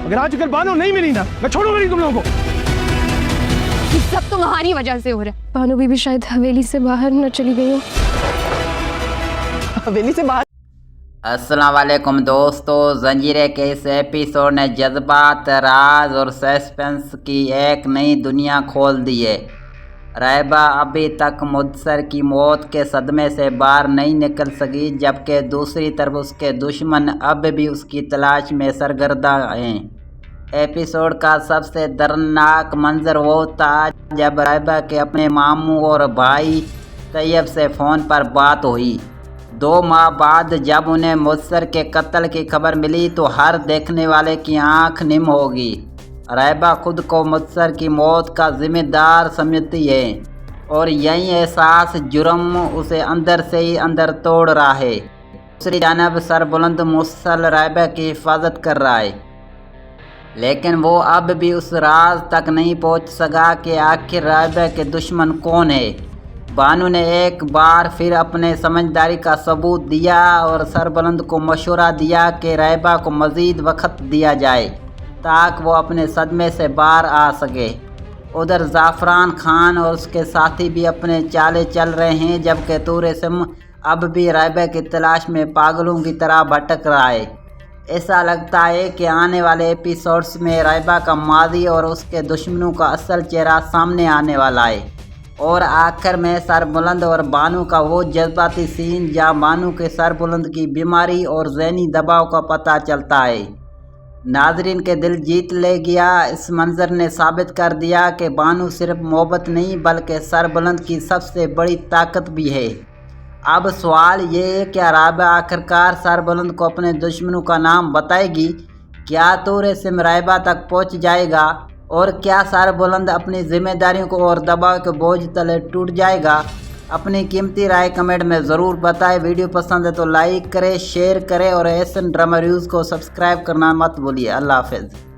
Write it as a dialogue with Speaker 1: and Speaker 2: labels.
Speaker 1: अगर आज कल बानो नहीं मिली ना मैं छोड़ूंगा नहीं तुम लोगों को।
Speaker 2: ये सब तुम्हारी वजह से हो रहा है।
Speaker 3: भानु बीबी शायद हवेली से बाहर न चली गई हो।
Speaker 4: हवेली से बाहर?
Speaker 5: अस्सलाम वालेकुम दोस्तों, जंजीरे के इस एपिसोड ने जज्बात, राज और सस्पेंस की एक नई दुनिया खोल दी है। रायबा अभी तक मुदस्सर की मौत के सदमे से बाहर नहीं निकल सकी, जबकि दूसरी तरफ उसके दुश्मन अब भी उसकी तलाश में सरगर्दा हैं। एपिसोड का सबसे दर्दनाक मंजर वो था जब रायबा के अपने मामू और भाई तैयब से फ़ोन पर बात हुई। 2 माह बाद जब उन्हें मुदस्सर के कत्ल की खबर मिली तो हर देखने वाले की आंख निम होगी। रायबा खुद को मुदस्सर की मौत का जिम्मेदार समझती है और यही एहसास जुर्म उसे अंदर से ही अंदर तोड़ रहा है। दूसरी जानब सरबुलंद मुसल रायबा की हिफाजत कर रहा है, लेकिन वो अब भी उस राज तक नहीं पहुंच सका कि आखिर रायबा के दुश्मन कौन है। बानू ने एक बार फिर अपने समझदारी का सबूत दिया और सरबुलंद को मशवरा दिया कि रायबा को मज़ीद वक्त दिया जाए ताकि वो अपने सदमे से बाहर आ सके। उधर ज़ाफ़रान खान और उसके साथी भी अपने चाले चल रहे हैं, जबकि तूर-ए-सिम अब भी रायबा की तलाश में पागलों की तरह भटक रहा है। ऐसा लगता है कि आने वाले एपिसोड्स में रायबा का माजी और उसके दुश्मनों का असल चेहरा सामने आने वाला है और आखिर में सरबुलंद और बानू का वो जज्बाती सीन जहाँ बानू के सरबुलंद की बीमारी और ज़हनी दबाव का पता चलता है, नाजरीन के दिल जीत ले गया। इस मंजर ने साबित कर दिया कि बानू सिर्फ मोहब्बत नहीं बल्कि सरबुलंद की सबसे बड़ी ताकत भी है। अब सवाल ये है, क्या रायबा आखिरकार सरबुलंद को अपने दुश्मनों का नाम बताएगी? क्या तूर-ए-सिम रायबा तक पहुंच जाएगा और क्या सरबुलंद अपनी जिम्मेदारियों को और दबाव के बोझ तले टूट जाएगा? अपनी कीमती राय कमेंट में ज़रूर बताएं। वीडियो पसंद है तो लाइक करें, शेयर करें और एसएन ड्रामा रिव्यूज़ को सब्सक्राइब करना मत भूलिए। अल्लाह हाफ़िज़।